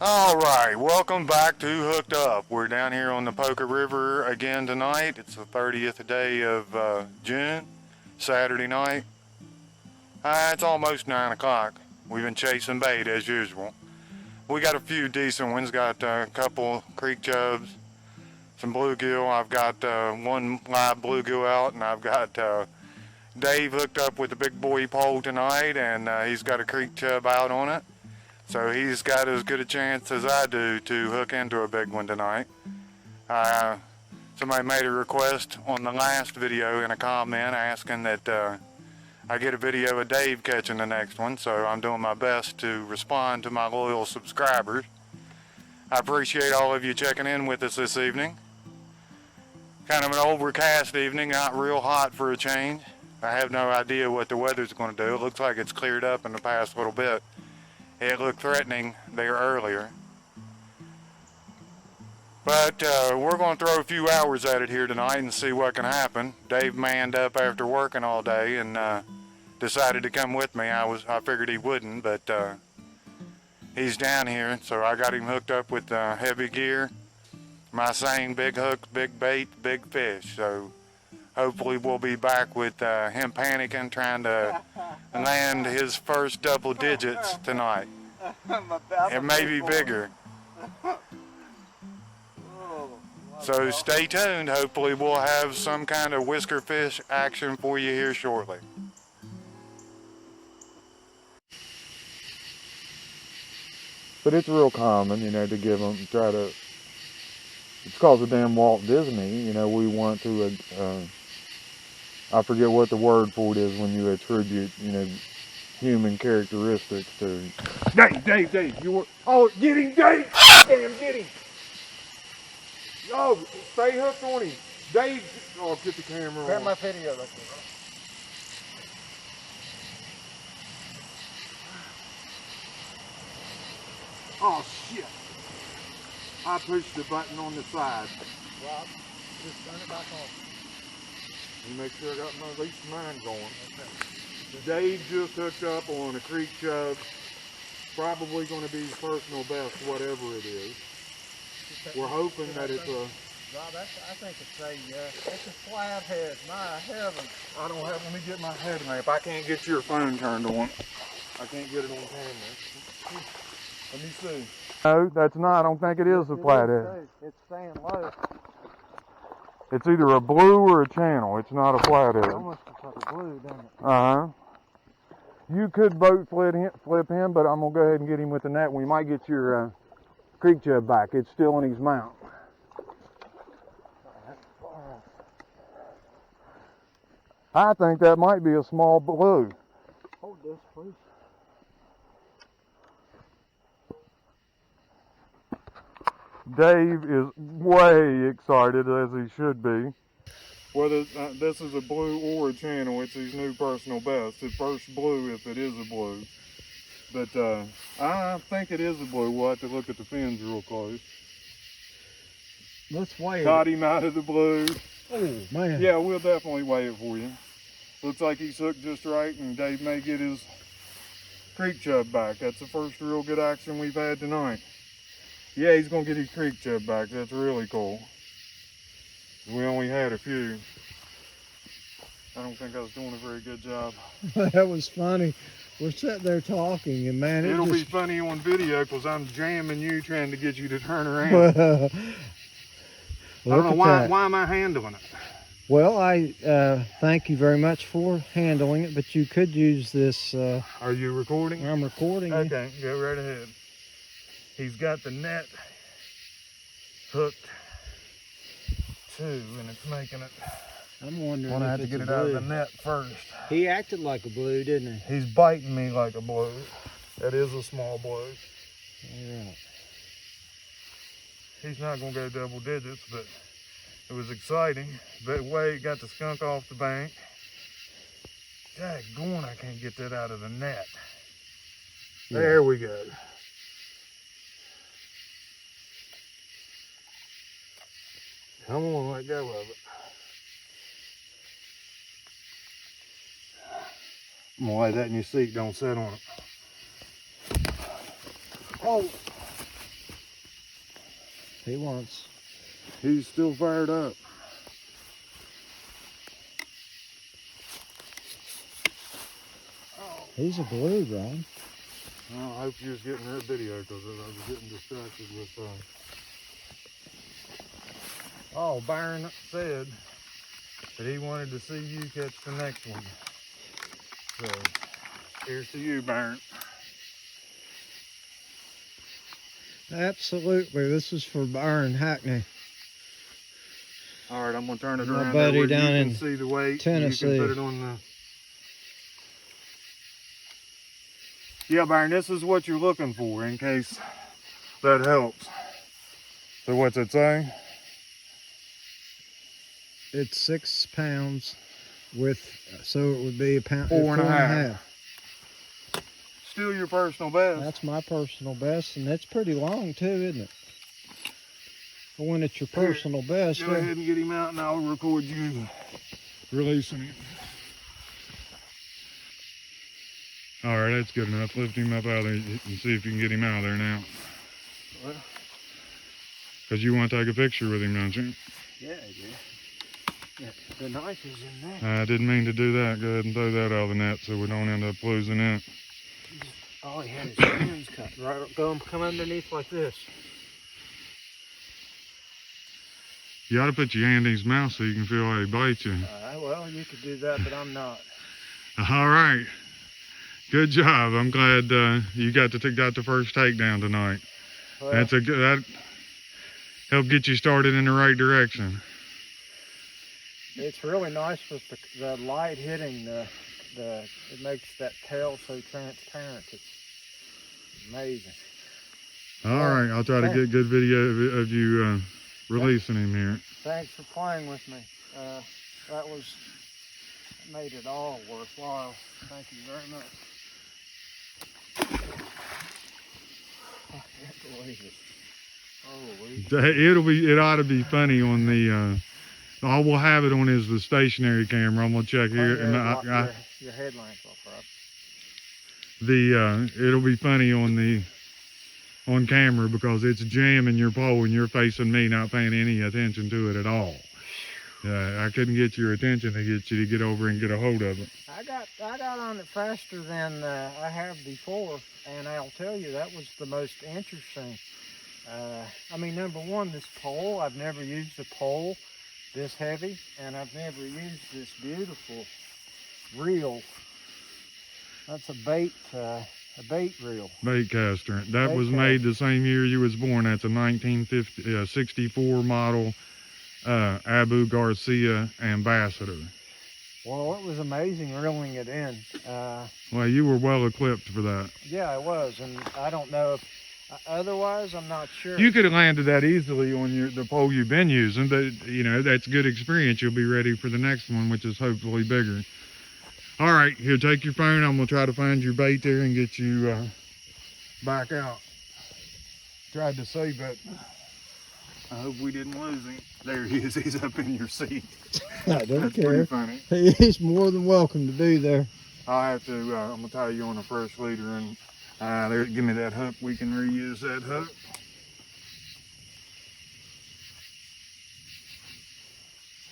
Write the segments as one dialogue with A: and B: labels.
A: All right, welcome back to Hooked Up. We're down here on the Poker River again tonight. It's the 30th day of June, Saturday night. It's almost 9 o'clock. We've been chasing bait as usual. We got a few decent ones. Got a couple creek chubs, some bluegill. I've got one live bluegill out, and I've got Dave hooked up with a big boy pole tonight, and he's got a creek chub out on it. So he's got as good a chance as I do to hook into a big one tonight. Somebody made a request on the last video in a comment asking that I get a video of Dave catching the next one, so I'm doing my best to respond to my loyal subscribers. I appreciate all of you checking in with us this evening. Kind of an overcast evening, not real hot for a change. I have no idea what the weather's going to do. It looks like it's cleared up in the past little bit. It looked threatening there earlier. But we're going to throw a few hours at it here tonight and see what can happen. Dave manned up after working all day and decided to come with me. I figured he wouldn't, but he's down here, so I got him hooked up with heavy gear. My saying, big hooks, big bait, big fish. So hopefully we'll be back with him panicking, trying to land his first double digits tonight. It may be bigger. So stay tuned. Hopefully we'll have some kind of whisker fish action for you here shortly. But it's real common, to give them, it's called the damn Walt Disney, we want to, I forget what the word for it is when you attribute, human characteristics to. Dave, you were, get him, Dave! Damn, get him! Stay hooked on him. Dave, get the camera on.
B: Grab my video right there.
A: Oh, shit. I pushed the button on the side.
B: Rob, just turn it back on.
A: And make sure I got at least mine going.
B: Okay.
A: Dave just hooked up on a creek chub. Probably going to be his personal best, whatever it is. We're hoping that it's a...
B: Rob, I think it's a flathead. My heavens.
A: I don't have, let me get my head in there. If I can't get your phone turned on, I can't get it on camera. Let me see. No, that's not. I don't think it is a flathead.
B: It's staying low.
A: It's either a blue or a channel. It's not a flathead.
B: It almost looks like a blue, doesn't it?
A: Uh-huh. You could boat flip him, but I'm going to go ahead and get him with the net. We might get your creek chub back. It's still in his mount. I think that might be a small blue.
B: Hold this, please.
A: Dave is way excited, as he should be. Whether this is a blue or a channel, it's his new personal best. His first blue, if it is a blue. But I think it is a blue. We'll have to look at the fins real close.
B: Let's weigh it.
A: Caught him out of the blue.
B: Oh, man.
A: Yeah, we'll definitely weigh it for you. Looks like he's hooked just right, and Dave may get his creek chub back. That's the first real good action we've had tonight. Yeah, he's going to get his creek chub back. That's really cool. We only had a few. I don't think I was doing a very good job.
B: That was funny. We're sitting there talking, and man,
A: It'll be funny on video because I'm jamming you, trying to get you to turn around. I don't know why am I handling it?
B: Well, I thank you very much for handling it, but you could use this.
A: Are you recording?
B: I'm recording.
A: Okay, go right ahead. He's got the net hooked too, and it's making it.
B: I'm wondering
A: I'm gonna
B: if
A: have to
B: it's
A: get
B: a
A: it out of
B: blue.
A: the net first.
B: He acted like a blue, didn't he?
A: He's biting me like a blue. That is a small blue.
B: Yeah.
A: He's not gonna go double digits, but it was exciting. That way it got the skunk off the bank. Daggone, I can't get that out of the net.
B: Yeah.
A: There we go. Come on, let go of it. I'm gonna lay that in your seat, don't sit on it. Oh,
B: He wants.
A: He's still fired up.
B: He's a blue, Ryan.
A: Well, I hope you was getting her video because I was getting distracted with. Oh, Byron said that he wanted to see you catch the next one. So, here's to you, Byron.
B: Absolutely. This is for Byron Hackney.
A: All right, I'm gonna turn it
B: My
A: around
B: buddy
A: there where
B: down
A: you can
B: in
A: see the weight.
B: Tennessee.
A: You can put it on the. Yeah, Byron, this is what you're looking for in case that helps. So what's it say?
B: It's 6 pounds with, so it would be a pound,
A: 4.5. Still your personal best.
B: That's my personal best, and it's pretty long too, isn't it? But when it's your personal best,
A: Go ahead and get him out, and I'll record you releasing him. All right, that's good enough. Lift him up out of there and see if you can get him out of there now. What? Because you want to take a picture with him, don't you?
B: Yeah, I do. Yeah, the knife is in there.
A: I didn't mean to do that. Go ahead and throw that out of the net so we don't end up losing it.
B: Oh, he had his hands cut. Right, come underneath like this.
A: You ought to put your hand in his mouth so you can feel how he bites you.
B: Well, you could do that, but I'm not.
A: All right. Good job. I'm glad you got the first takedown tonight.
B: Well,
A: That helped get you started in the right direction.
B: It's really nice with the light hitting it makes that tail so transparent. It's amazing.
A: All right, I'll try to get good video of you releasing him here.
B: Thanks for playing with me. That made it all worthwhile. Thank you very much. I can't believe it. Holy.
A: It ought to be funny on the. I will have it on the stationary camera. I'm gonna check here.
B: Your headlights off, right?
A: It'll be funny on camera because it's jamming your pole and you're facing me, not paying any attention to it at all. I couldn't get your attention to get you to get over and get a hold of it.
B: I got on it faster than I have before, and I'll tell you that was the most interesting. I mean, number one, this pole. I've never used a pole this heavy, and I've never used this beautiful reel. That's a bait reel.
A: Bait caster. That was made the same year you was born. That's a 1964 model Abu Garcia Ambassador.
B: Well, it was amazing reeling it in.
A: Well, you were well equipped for that.
B: Yeah, I was, and I don't know if otherwise, I'm not sure.
A: You could have landed that easily on the pole you've been using, but you know, that's good experience. You'll be ready for the next one, which is hopefully bigger. All right, here, take your phone. I'm gonna try to find your bait there and get you back out. Tried to save it. I hope we didn't lose him. There he is. He's up in your seat.
B: I don't
A: That's
B: care.
A: pretty funny.
B: He's more than welcome to be there.
A: I'll have to, I'm gonna tie you on a fresh leader and there, give me that hook. We can reuse that hook.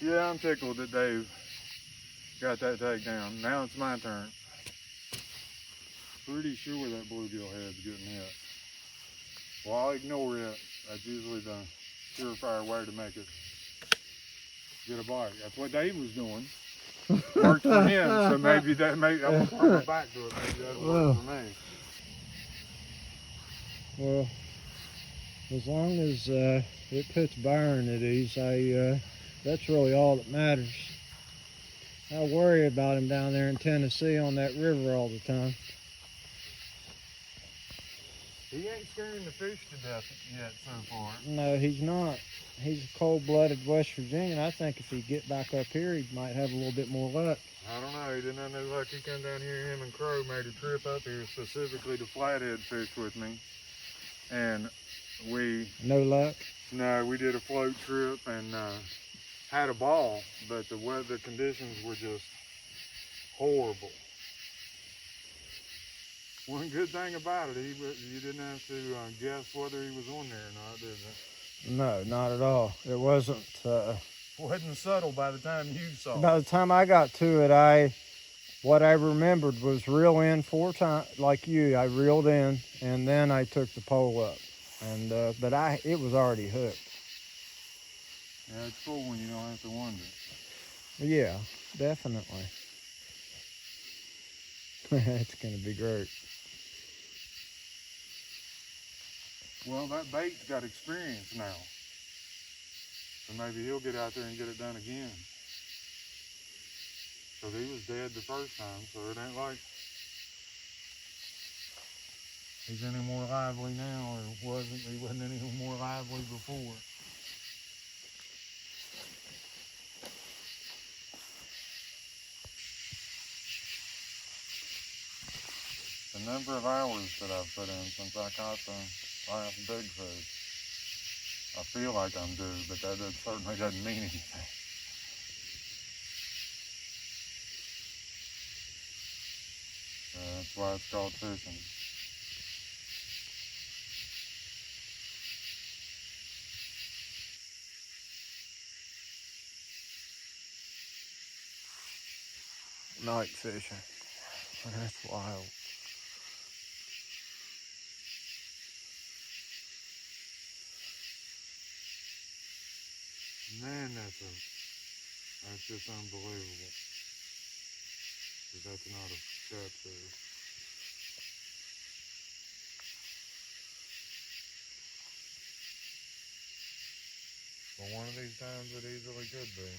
A: Yeah, I'm tickled that Dave got that takedown. Now it's my turn. Pretty sure that bluegill head's getting hit. Well, I'll ignore it. That's usually the surefire way to make it get a bite. That's what Dave was doing. Worked for him, so maybe I'm gonna turn my back to it. Maybe that'll work for me.
B: Well, as long as it puts Byron at ease, that's really all that matters. I worry about him down there in Tennessee on that river all the time.
A: He ain't scaring the fish to death yet so far.
B: No, he's not. He's a cold-blooded West Virginian. I think if he get back up here, he might have a little bit more luck.
A: I don't know. He didn't have no luck. He come down here, him and Crow made a trip up here specifically to Flathead fish with me. And
B: no luck?
A: No, we did a float trip and had a ball, but the weather conditions were just horrible. One good thing about it, you didn't have to guess whether he was on there or not, did you?
B: No, not at all. It wasn't.
A: Wasn't subtle by the time you saw it.
B: By the time I got to it, what I remembered was reel in 4 times, like you. I reeled in, and then I took the pole up, and but it was already hooked.
A: Yeah, it's cool when you don't have to wonder.
B: Yeah, definitely. It's gonna be great.
A: Well, that bait's got experience now. So maybe he'll get out there and get it done again. Because he was dead the first time, so it ain't like he's any more lively now, or he wasn't any more lively before. The number of hours that I've put in since I caught the last big fish. I feel like I'm due, but that certainly doesn't mean anything. That's why it's called fishing.
B: Night fishing. That's wild.
A: Man, that's just unbelievable. That's not a catfish. But one of these times it easily could be.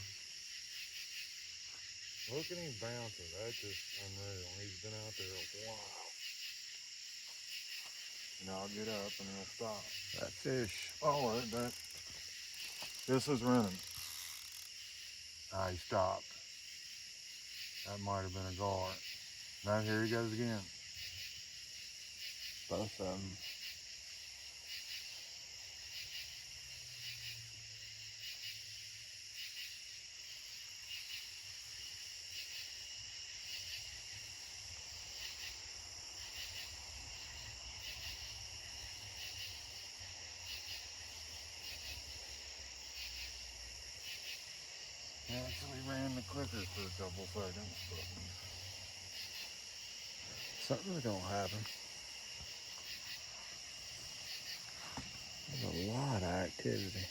A: Look at him bouncing. That's just unreal. He's been out there a while. And I'll get up and he'll stop.
B: That fish.
A: Oh, this is running. He stopped. That might have been a gar. Now here he goes again.
B: Both of them.
A: He actually ran the clicker for a couple seconds, but
B: Something's gonna happen. There's a lot of activity.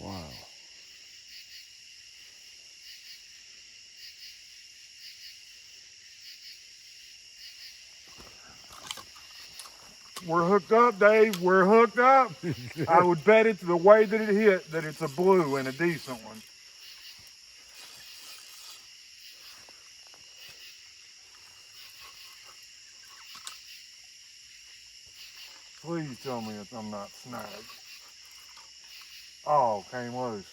B: Wow.
A: we're hooked up, Dave. We're hooked up. I would bet it's the way that it hit that it's a blue and a decent one. Please tell me I'm not snagged. Oh, came loose.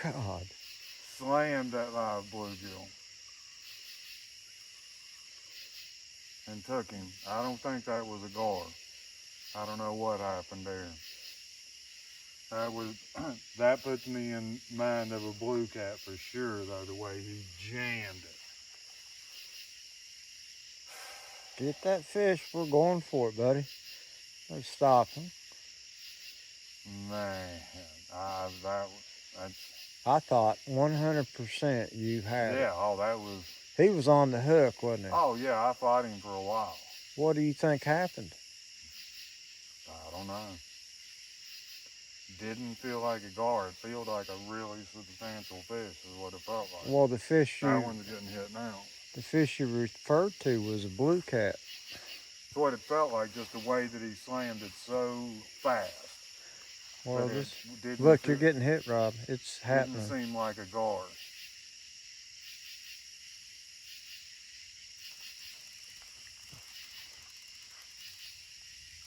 B: God.
A: Slammed that live bluegill. And took him. I don't think that was a gar. I don't know what happened there. That puts me in mind of a blue cat for sure, though, the way he jammed it.
B: Get that fish. We're going for it, buddy. Let's stop him.
A: Man, that's...
B: I thought 100% you had it.
A: Yeah, oh, that was...
B: He was on the hook, wasn't he?
A: Oh, yeah, I fought him for a while.
B: What do you think happened?
A: I don't know. Didn't feel like a gar. It felt like a really substantial fish is what it felt like.
B: Well, the fish
A: that one's getting hit now.
B: The fish you referred to was a blue cat.
A: That's what it felt like, just the way that he slammed it so fast.
B: Well, look, you're getting hit, Rob. It's
A: Didn't
B: happening.
A: seem like a gar.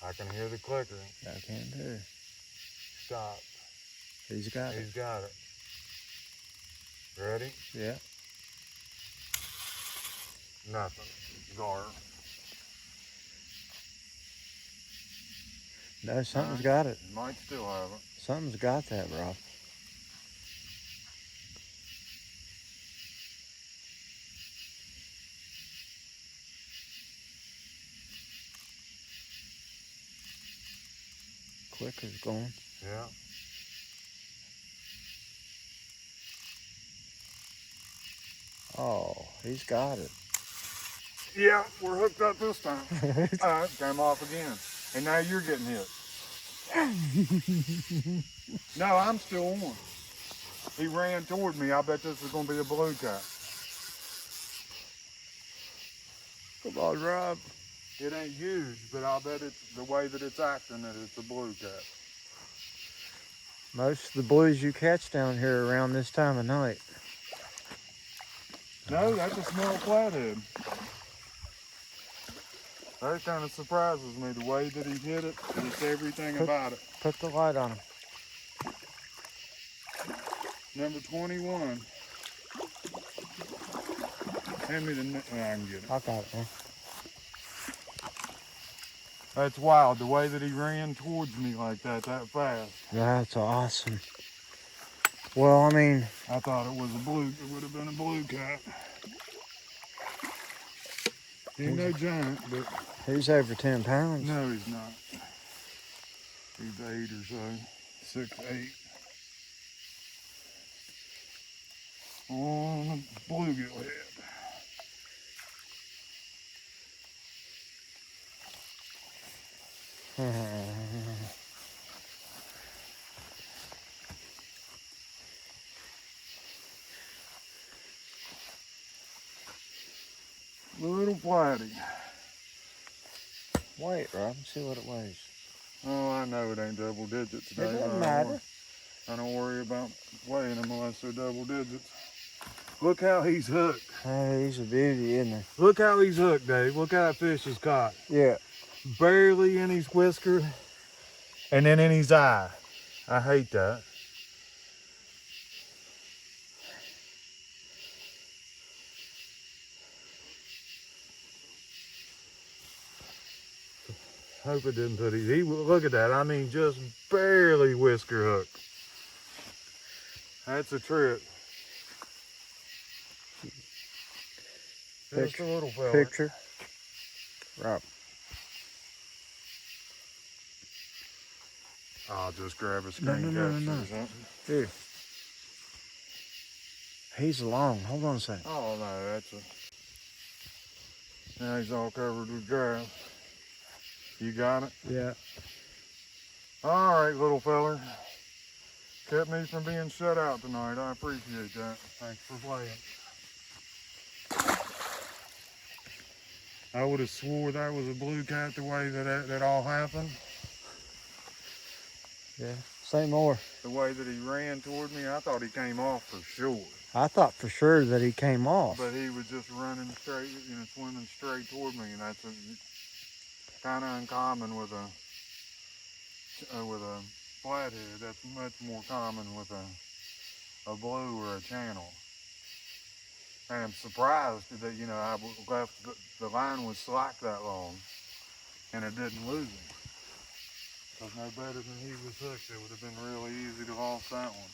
A: I can hear the clicker.
B: I can too.
A: Stop.
B: He's got it.
A: He's got it. Ready?
B: Yeah.
A: Nothing. Gar.
B: No, something's got it.
A: Might still have it.
B: Something's got that, Rob. flicker's going.
A: Yeah.
B: Oh, he's got it.
A: Yeah, we're hooked up this time. Came off again. And now you're getting hit. No, I'm still on. He ran toward me. I bet this is going to be a blue cat.
B: Come on, Rob.
A: It ain't huge, but I'll bet it's the way that it's acting that it's a blue cat.
B: Most of the blues you catch down here around this time of night.
A: No, that's a small flathead. That kind of surprises me, the way that he hit it, and it's everything about it.
B: Put the light on him.
A: Number 21. Hand me the, oh, I can get it.
B: I got it, man.
A: That's wild, the way that he ran towards me like that fast.
B: That's awesome. Well, I mean,
A: I thought it was a blue, it would have been a blue cat. He's no giant, but.
B: he's over 10 pounds.
A: No, he's not. He's 8 or so, 6, 8. On the bluegill head. Little flatty.
B: Wait, Rob, see what it weighs.
A: Oh, I know it ain't double digits today.
B: It doesn't matter.
A: I don't worry about weighing them unless they're double digits. Look how he's hooked.
B: Hey, he's a beauty, isn't he?
A: Look how he's hooked, Dave. Look how that fish is caught.
B: Yeah.
A: Barely in his whisker and then in his eye. I hate that. Hope it didn't put his, look at that. I mean, just barely whisker hook. That's a trip. Just a little fella.
B: Picture. Rob.
A: I'll just grab a screen capture or something.
B: Here. He's long. Hold on a second.
A: Oh no, that's a. Now he's all covered with grass. You got it?
B: Yeah.
A: All right, little feller. Kept me from being shut out tonight. I appreciate that. Thanks for playing. I would have swore that was a blue cat the way that all happened.
B: Yeah. Say more.
A: The way that he ran toward me, I thought he came off for sure.
B: I thought for sure that he came off.
A: But he was just running straight, swimming straight toward me, and that's kind of uncommon with a flathead. That's much more common with a blue or a channel. And I'm surprised that I left the line was slack that long, and it didn't lose him. Because no better than he was hooked, it would have been really easy to lost that one.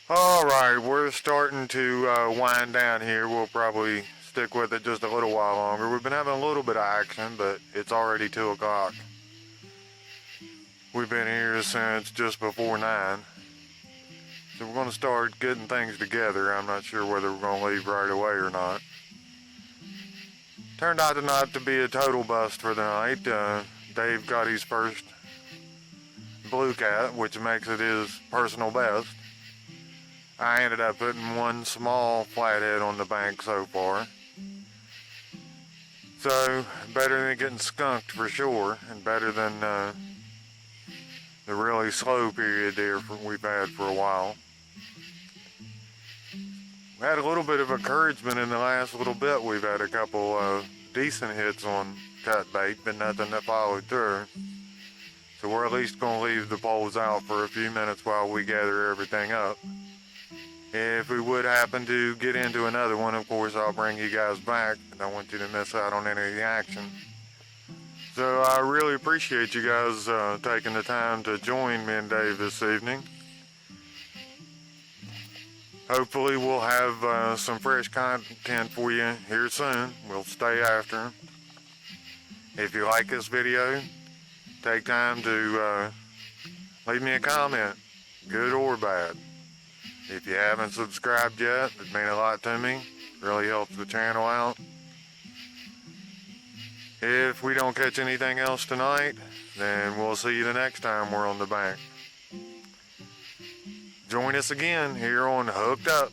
A: All right, we're starting to wind down here. We'll probably stick with it just a little while longer. We've been having a little bit of action, but it's already 2 o'clock. We've been here since just before 9. So we're going to start getting things together. I'm not sure whether we're going to leave right away or not. Turned out not to be a total bust for the night. Dave got his first blue cat, which makes it his personal best. I ended up putting one small flathead on the bank so far. So, better than getting skunked for sure, and better than the really slow period there we've had for a while. We had a little bit of encouragement in the last little bit. We've had a couple of decent hits on cut bait, but nothing that followed through. So we're at least going to leave the poles out for a few minutes while we gather everything up. If we would happen to get into another one, of course, I'll bring you guys back. I don't want you to miss out on any of the action. So I really appreciate you guys taking the time to join me and Dave this evening. Hopefully we'll have some fresh content for you here soon. We'll stay after. If you like this video, take time to leave me a comment, good or bad. If you haven't subscribed yet, it'd mean a lot to me. Really helps the channel out. If we don't catch anything else tonight, then we'll see you the next time we're on the bank. Join us again here on Hooked Up.